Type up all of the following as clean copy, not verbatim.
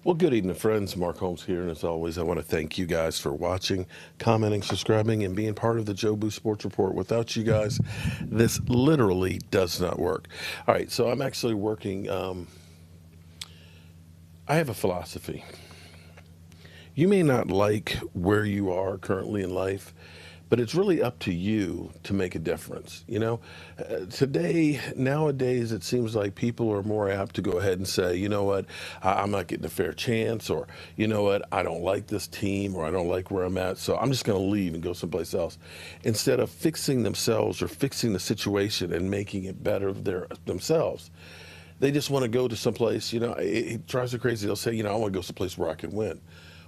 Well, good evening, friends. Mark Holmes here, and as always, I want to thank you guys for watching, commenting, subscribing, and being part of the Joe Boo Sports Report. Without you guys, this literally does not work. All right, so I'm actually working. I have a philosophy. You may not like where you are currently in life, but it's really up to you to make a difference. Nowadays, it seems like people are more apt to go ahead and say, you know what, I'm not getting a fair chance, or you know what, I don't like this team, or I don't like where I'm at, so I'm just going to leave and go someplace else. Instead of fixing themselves or fixing the situation and making it better themselves, they just want to go to someplace. It drives me crazy. They'll say, I want to go someplace where I can win.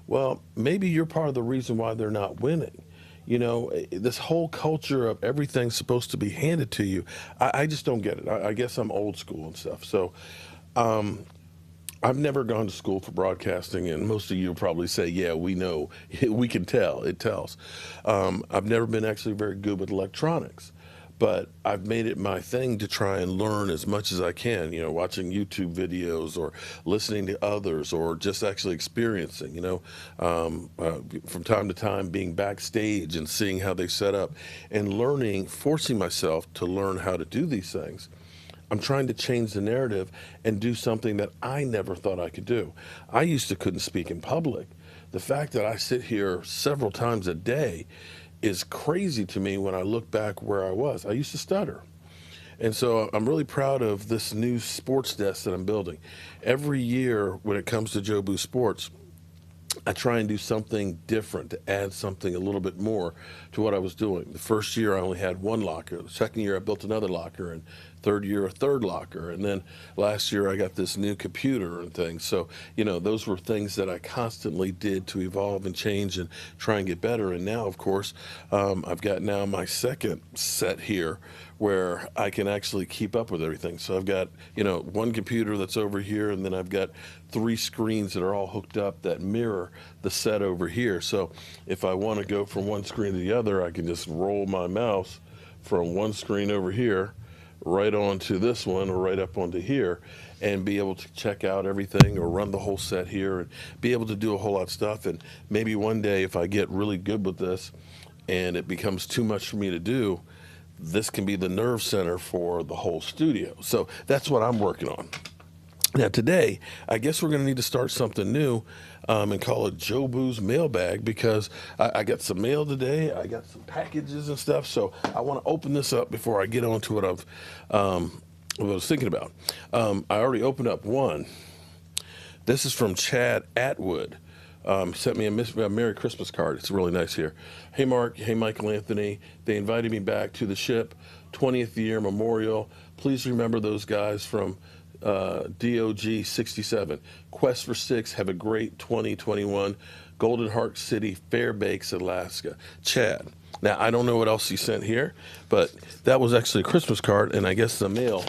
Well, maybe you're part of the reason why they're not winning. This whole culture of everything's supposed to be handed to you, I just don't get it. I guess I'm old school and stuff. So I've never gone to school for broadcasting, and most of you will probably say, yeah, we know, we can tell, it tells. I've never been actually very good with electronics, but I've made it my thing to try and learn as much as I can, watching YouTube videos or listening to others or just actually experiencing, from time to time being backstage and seeing how they set up and learning, forcing myself to learn how to do these things. I'm trying to change the narrative and do something that I never thought I could do. I used to couldn't speak in public. The fact that I sit here several times a day is crazy to me when I look back where I was. I used to stutter. And so I'm really proud of this new sports desk that I'm building. Every year when it comes to Joe Boo Sports, I try and do something different to add something a little bit more to what I was doing. The first year I only had one locker. The second year I built another locker, and third year a third locker. And then last year I got this new computer and things. So, those were things that I constantly did to evolve and change and try and get better. And now, of course, I've got now my second set here where I can actually keep up with everything. So I've got, one computer that's over here, and then I've got 3 screens that are all hooked up that mirror the set over here. So if I want to go from one screen to the other, I can just roll my mouse from one screen over here right onto this one or right up onto here and be able to check out everything or run the whole set here and be able to do a whole lot of stuff. And maybe one day if I get really good with this and it becomes too much for me to do, this can be the nerve center for the whole studio. So that's what I'm working on. Now today, I guess we're going to need to start something new and call it Joe Boo's mailbag, because I got some mail today. I got some packages and stuff. So I want to open this up before I get on to what I was thinking about. I already opened up one. This is from Chad Atwood. Sent me a Merry Christmas card. It's really nice here. Hey, Mark. Hey, Michael Anthony. They invited me back to the ship. 20th year memorial. Please remember those guys from DOG 67. Quest for 6. Have a great 2021. Golden Heart City, Fairbanks, Alaska. Chad. Now, I don't know what else he sent here, but that was actually a Christmas card, and I guess the mail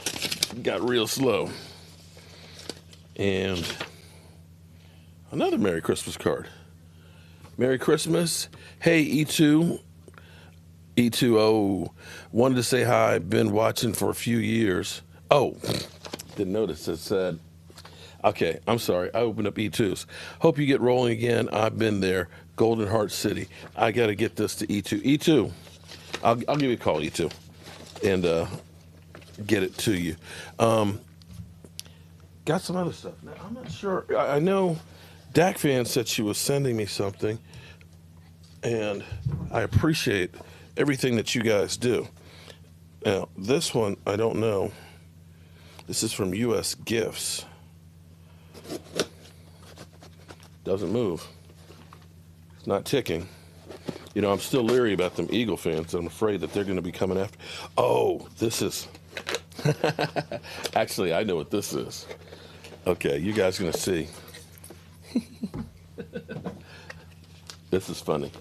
got real slow. And another Merry Christmas card. Merry Christmas. Hey, E2. E2O. Wanted to say hi. Been watching for a few years. Oh, didn't notice it said. Okay, I'm sorry. I opened up E2's. Hope you get rolling again. I've been there. Golden Heart City. I got to get this to E2. E2. I'll give you a call, E2, and get it to you. Got some other stuff. Now, I'm not sure. I know Dak fan said she was sending me something, and I appreciate everything that you guys do. Now, this one, I don't know. This is from U.S. Gifts. Doesn't move. It's not ticking. I'm still leery about them Eagle fans. I'm afraid that they're going to be coming after. Oh, this is... Actually, I know what this is. Okay, you guys are going to see. This is funny.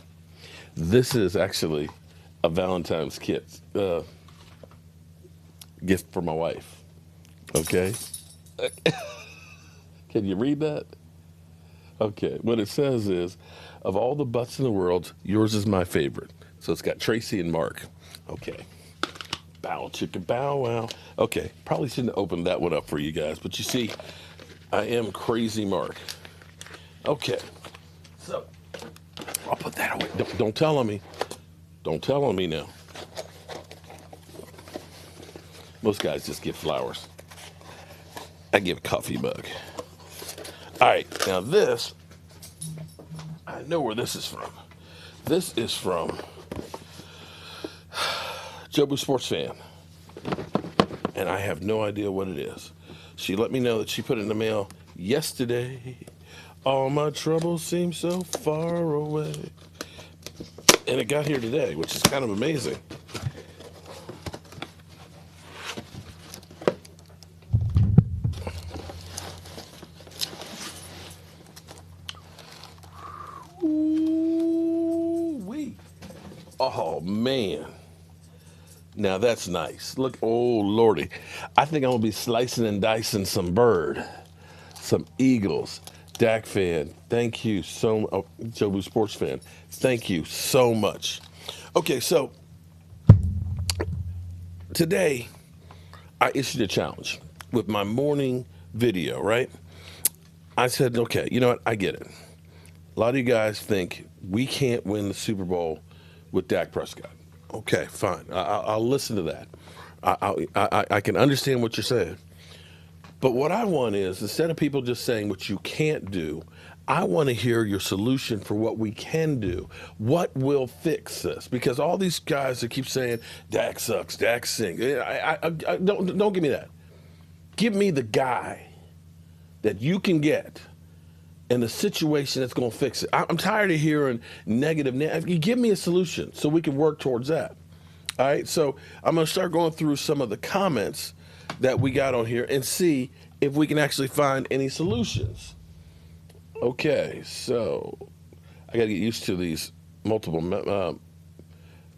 This is actually a Valentine's gift for my wife. Okay? Can you read that? Okay, what it says is, of all the butts in the world, yours is my favorite. So it's got Tracy and Mark. Okay. Bow, chicka, bow, wow. Okay, probably shouldn't have opened that one up for you guys, but you see, I am crazy Mark. Okay, so I'll put that away. Don't tell on me. Don't tell on me now. Most guys just give flowers. I give a coffee mug. All right, now this, I know where this is from. This is from Jobu Sports Fan, and I have no idea what it is. She let me know that she put it in the mail yesterday. All my troubles seem so far away. And it got here today, which is kind of amazing. Ooh-wee. Oh, man. Now that's nice. Look, oh, Lordy. I think I'm going to be slicing and dicing some bird, some Eagles. Dak fan, thank you so much. Oh, Jobu Sports Fan, thank you so much. Okay, so today I issued a challenge with my morning video, right? I said, okay, you know what? I get it. A lot of you guys think we can't win the Super Bowl with Dak Prescott. Okay, fine. I'll listen to that. I can understand what you're saying. But what I want is, instead of people just saying what you can't do, I want to hear your solution for what we can do. What will fix this? Because all these guys that keep saying, Dak sucks, Dak stinks. Don't give me that. Give me the guy that you can get in the situation that's going to fix it. I'm tired of hearing negative. You give me a solution so we can work towards that. All right, so I'm going to start going through some of the comments that we got on here and see if we can actually find any solutions. Okay, so I got to get used to these multiple.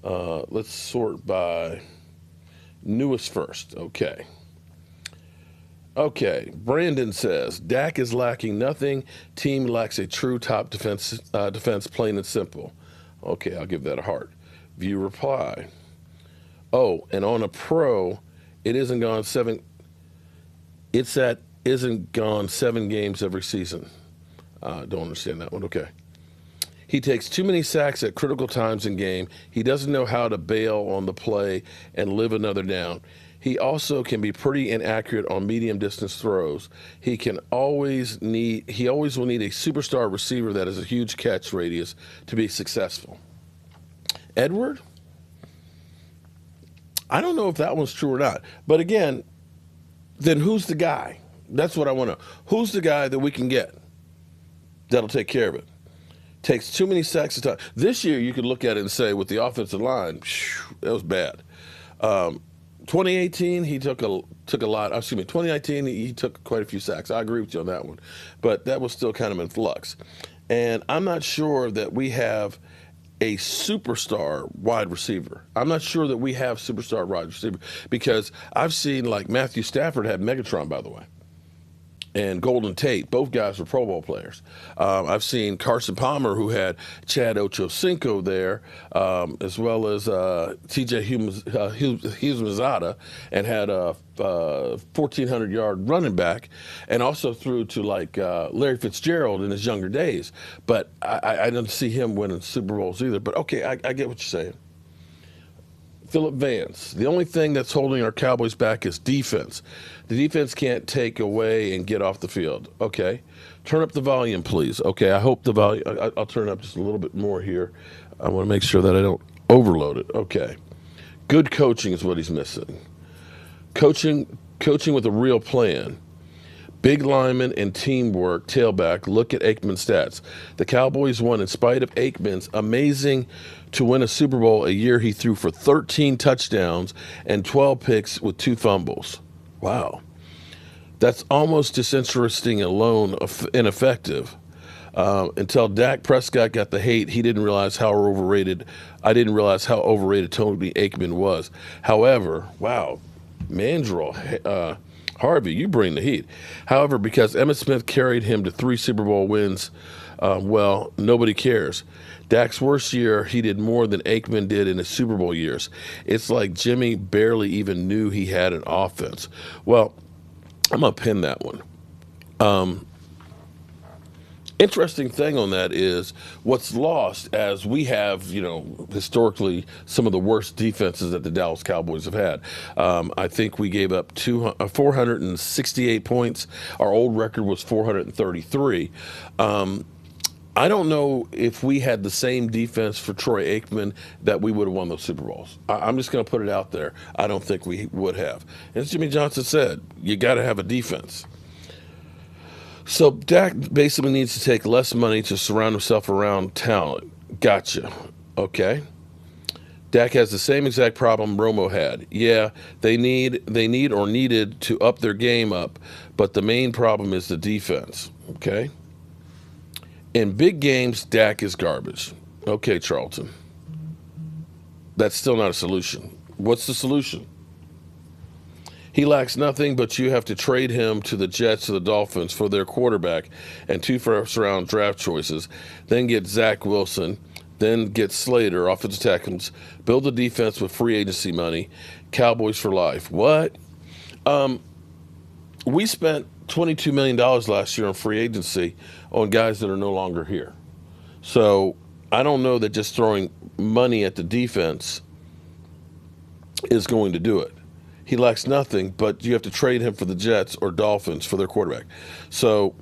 Let's sort by newest first. Okay. Okay, Brandon says Dak is lacking nothing. Team lacks a true top defense, plain and simple. Okay, I'll give that a heart. View reply. Oh, and on a pro, it isn't gone seven. It's that isn't gone 7 games every season. Don't understand that one. Okay. He takes too many sacks at critical times in game. He doesn't know how to bail on the play and live another down. He also can be pretty inaccurate on medium distance throws. He always will need a superstar receiver that has a huge catch radius to be successful. Edward? I don't know if that one's true or not. But again, then who's the guy? That's what I want to know. Who's the guy that we can get that'll take care of it? Takes too many sacks a time. This year, you could look at it and say, with the offensive line, that was bad. 2018, he took a lot. 2019, he took quite a few sacks. I agree with you on that one, but that was still kind of in flux. And I'm not sure that we have a superstar wide receiver. I'm not sure that we have superstar wide receiver because I've seen, like, Matthew Stafford had Megatron, by the way, and Golden Tate. Both guys were Pro Bowl players. I've seen Carson Palmer, who had Chad Ochocinco there, as well as T.J. Hughes-Mazada, and had a 1,400-yard running back, and also threw to, like, Larry Fitzgerald in his younger days. But I didn't see him winning Super Bowls either. But, okay, I get what you're saying. Philip Vance, the only thing that's holding our Cowboys back is defense. The defense can't take away and get off the field. Okay. Turn up the volume, please. Okay, I hope the volume, I'll turn it up just a little bit more here. I want to make sure that I don't overload it. Okay. Good coaching is what he's missing. Coaching with a real plan. Big lineman and teamwork, tailback. Look at Aikman's stats. The Cowboys won in spite of Aikman's amazing to win a Super Bowl a year he threw for 13 touchdowns and 12 picks with 2 fumbles. Wow. That's almost disinteresting alone, ineffective. Until Dak Prescott got the hate, I didn't realize how overrated Tony Aikman was. However, wow, Mandrill, Harvey, you bring the heat. However, because Emmitt Smith carried him to 3 Super Bowl wins, well, nobody cares. Dak's worst year, he did more than Aikman did in his Super Bowl years. It's like Jimmy barely even knew he had an offense. Well, I'm going to pin that one. Interesting thing on that is what's lost, as we have, historically some of the worst defenses that the Dallas Cowboys have had. I think we gave up 468 points. Our old record was 433. I don't know if we had the same defense for Troy Aikman that we would have won those Super Bowls. I'm just going to put it out there. I don't think we would have. As Jimmy Johnson said, you got to have a defense. So Dak basically needs to take less money to surround himself around talent. Gotcha. Okay. Dak has the same exact problem Romo had. Yeah, they need or needed to up their game up, but the main problem is the defense. Okay. In big games, Dak is garbage. Okay, Charlton. That's still not a solution. What's the solution? He lacks nothing, but you have to trade him to the Jets or the Dolphins for their quarterback and 2 first-round draft choices, then get Zach Wilson, then get Slater, offensive tackles, build the defense with free agency money, Cowboys for life. What? We spent $22 million last year on free agency on guys that are no longer here. So I don't know that just throwing money at the defense is going to do it. He lacks nothing, but you have to trade him for the Jets or Dolphins for their quarterback. So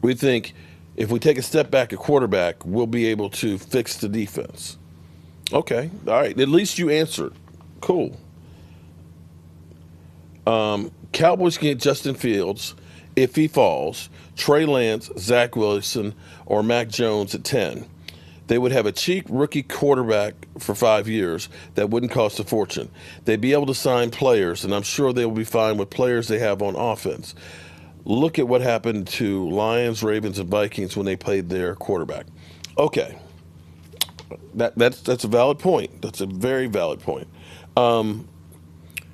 we think if we take a step back at quarterback, we'll be able to fix the defense. Okay, all right. At least you answered. Cool. Cowboys can get Justin Fields if he falls, Trey Lance, Zach Wilson, or Mac Jones at 10. They would have a cheap rookie quarterback for 5 years that wouldn't cost a fortune. They'd be able to sign players, and I'm sure they will be fine with players they have on offense. Look at what happened to Lions, Ravens, and Vikings when they played their quarterback. Okay, that's a valid point. That's a very valid point.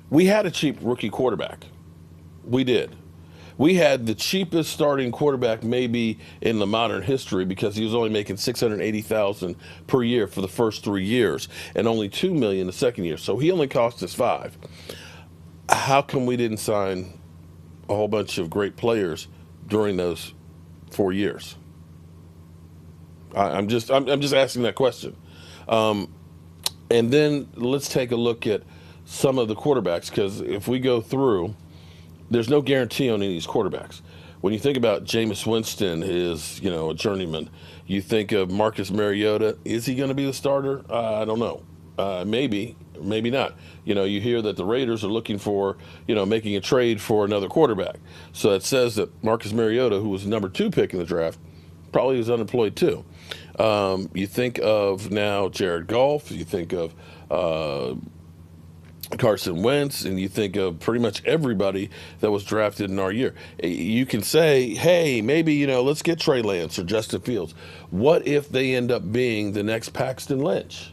We had a cheap rookie quarterback. We did. We had the cheapest starting quarterback maybe in the modern history because he was only making $680,000 per year for the first 3 years and only $2 million the second year. So he only cost us $5 million. How come we didn't sign a whole bunch of great players during those 4 years? I'm just asking that question. And then let's take a look at some of the quarterbacks, because if we go through, there's no guarantee on any of these quarterbacks. When you think about Jameis Winston is, a journeyman. You think of Marcus Mariota. Is he going to be the starter? I don't know. Maybe not. You hear that the Raiders are looking for, making a trade for another quarterback. So it says that Marcus Mariota, who was the number 2 pick in the draft, probably is unemployed too. You think of now Jared Goff. You think of Carson Wentz, and you think of pretty much everybody that was drafted in our year. You can say, hey, maybe, let's get Trey Lance or Justin Fields. What if they end up being the next Paxton Lynch?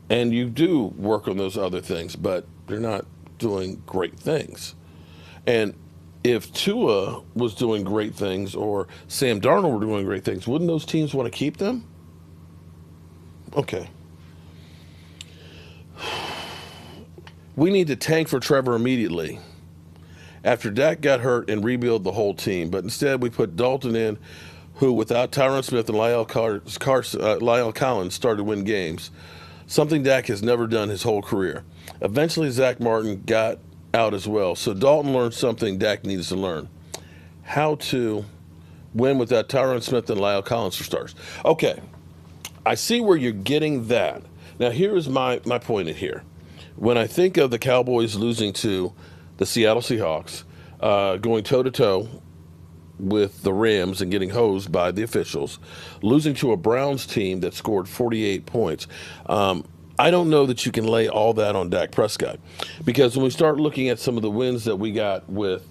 And you do work on those other things, but they're not doing great things. And if Tua was doing great things or Sam Darnold were doing great things, wouldn't those teams want to keep them? Okay. We need to tank for Trevor immediately after Dak got hurt and rebuild the whole team. But instead, we put Dalton in, who, without Tyron Smith and Lyle Collins, started to win games, something Dak has never done his whole career. Eventually, Zach Martin got out as well. So Dalton learned something Dak needs to learn: how to win without Tyron Smith and Lyle Collins for starters. Okay, I see where you're getting that. Now, here is my point in here. When I think of the Cowboys losing to the Seattle Seahawks, going toe-to-toe with the Rams and getting hosed by the officials, losing to a Browns team that scored 48 points, I don't know that you can lay all that on Dak Prescott. Because when we start looking at some of the wins that we got with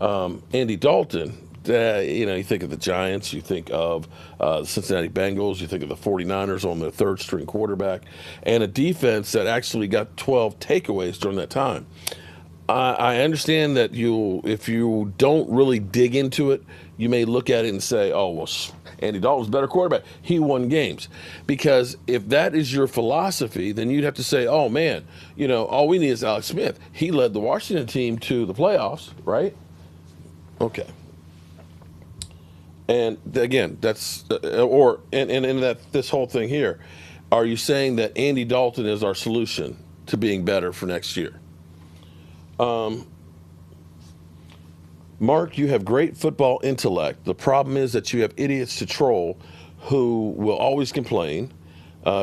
Andy Dalton, you think of the Giants, you think of the Cincinnati Bengals, you think of the 49ers on their third-string quarterback, and a defense that actually got 12 takeaways during that time. I understand that if you don't really dig into it, you may look at it and say, oh, well, Andy Dalton's a better quarterback. He won games. Because if that is your philosophy, then you'd have to say, oh, man, all we need is Alex Smith. He led the Washington team to the playoffs, right? Okay. And again, that's and in that this whole thing here, are you saying that Andy Dalton is our solution to being better for next year? Mark, you have great football intellect. The problem is that you have idiots to troll who will always complain.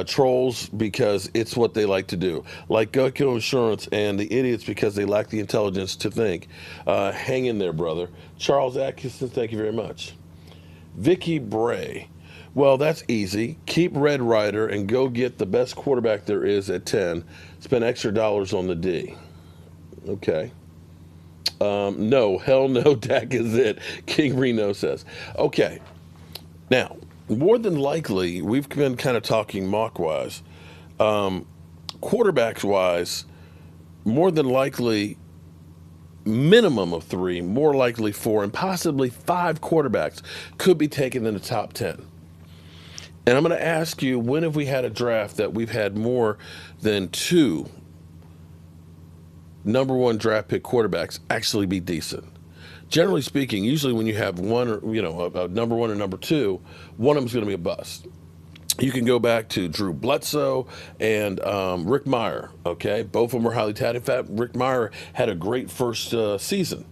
Trolls because it's what they like to do, like Geico Insurance, and the idiots because they lack the intelligence to think. Hang in there, brother. Charles Atkinson, thank you very much. Vicky Bray. Well, that's easy. Keep Red Ryder and go get the best quarterback there is at 10. Spend extra dollars on the D. Okay. No, hell no, Dak is it. King Reno says. Okay. Now, more than likely, we've been kind of talking mock-wise. Quarterbacks-wise, more than likely, minimum of 3, more likely 4, and possibly 5 quarterbacks could be taken in the top 10. And I'm going to ask you, when have we had a draft that we've had more than 2 number 1 draft pick quarterbacks actually be decent? Generally speaking, usually when you have one, or a number 1 or number 2, one of them is going to be a bust. You can go back to Drew Bledsoe and Rick Meyer. Okay, both of them were highly touted. In fact, Rick Meyer had a great first season,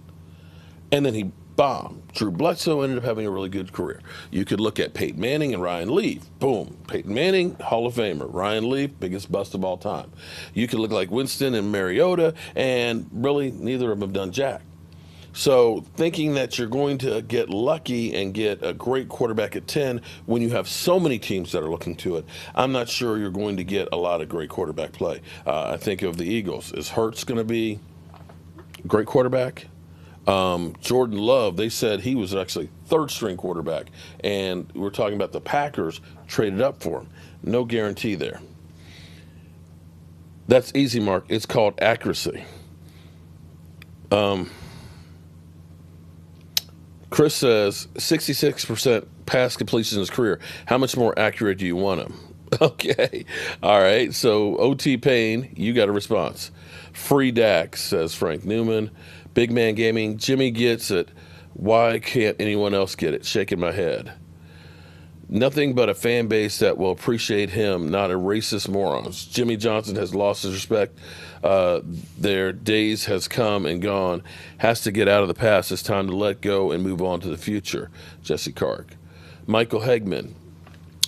and then he bombed. Drew Bledsoe ended up having a really good career. You could look at Peyton Manning and Ryan Leaf. Boom. Peyton Manning, Hall of Famer. Ryan Leaf, biggest bust of all time. You could look like Winston and Mariota, and really neither of them have done jack. So thinking that you're going to get lucky and get a great quarterback at 10 when you have so many teams that are looking to it, I'm not sure you're going to get a lot of great quarterback play. I think of the Eagles. Is Hurts going to be a great quarterback? Jordan Love, they said he was actually third-string quarterback, and we're talking about the Packers traded up for him. No guarantee there. That's easy, Mark. It's called accuracy. Chris says 66% pass completion in his career. How much more accurate do you want him? Okay. All right. So OT Payne, you got a response. Free Dak, says Frank Newman. Big Man Gaming, Jimmy gets it. Why can't anyone else get it? Shaking my head. Nothing but a fan base that will appreciate him, not a racist morons. Jimmy Johnson has lost his respect. Their days has come and gone. Has to get out of the past. It's time to let go and move on to the future. Jesse Kark. Michael Hegman.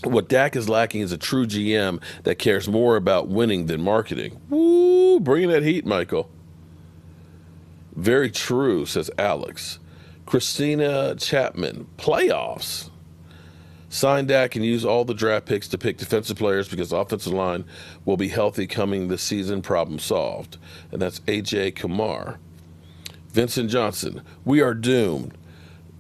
What Dak is lacking is a true GM that cares more about winning than marketing. Woo, bringing that heat, Michael. Very true, says Alex. Christina Chapman. Playoffs. Sign Dak and use all the draft picks to pick defensive players because the offensive line will be healthy coming this season. Problem solved. And that's A.J. Kumar. Vincent Johnson. We are doomed.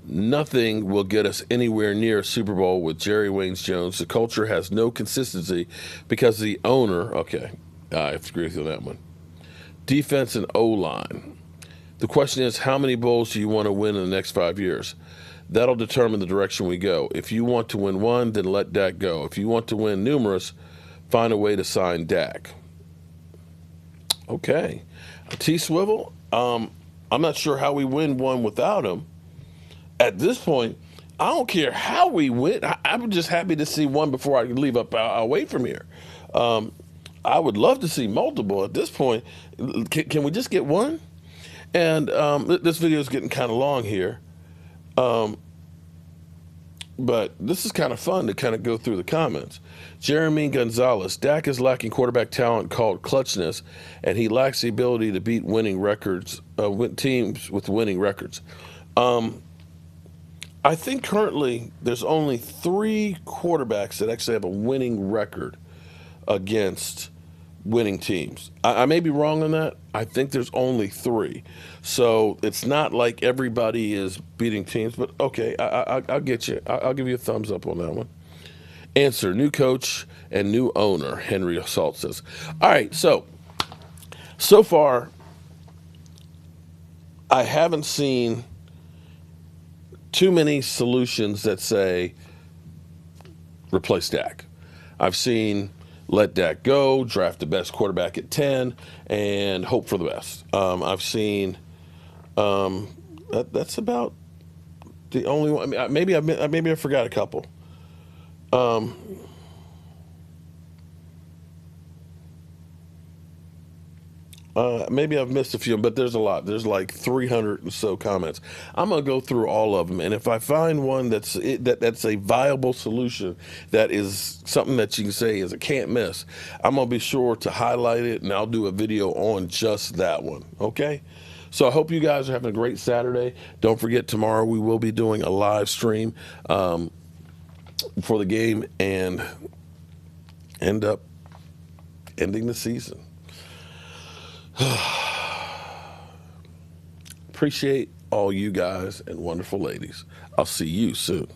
Nothing will get us anywhere near a Super Bowl with Jerry Waynes Jones. The culture has no consistency because the owner, okay, I have to agree with you on that one. Defense and O-line. The question is, how many bowls do you want to win in the next 5 years? That'll determine the direction we go. If you want to win one, then let Dak go. If you want to win numerous, find a way to sign Dak. Okay. T. Swivel, I'm not sure how we win one without him. At this point, I don't care how we win. I'm just happy to see one before I leave up away from here. I would love to see multiple. At this point, can we just get one? And this video is getting kind of long here. But this is kind of fun to kind of go through the comments. Jeremy Gonzalez. Dak is lacking quarterback talent called clutchness, and he lacks the ability to beat winning records, teams with winning records. I think currently there's only 3 quarterbacks that actually have a winning record against winning teams. I may be wrong on that. I think there's only 3. So it's not like everybody is beating teams, but okay, I'll get you. I'll give you a thumbs up on that one. Answer, new coach and new owner, Henry Assault says. All right, so far, I haven't seen too many solutions that say replace Dak. I've seen let Dak go, draft the best quarterback at 10, and hope for the best. I've seen that's about The only one. I mean, maybe I forgot a couple. Maybe I've missed a few, but there's a lot. There's like 300 and so comments. I'm gonna go through all of them, and if I find one that's a viable solution, that is something that you can say is a can't miss, I'm gonna be sure to highlight it, and I'll do a video on just that one. Okay. So I hope you guys are having a great Saturday. Don't forget, tomorrow we will be doing a live stream for the game and end up ending the season. Appreciate all you guys and wonderful ladies. I'll see you soon.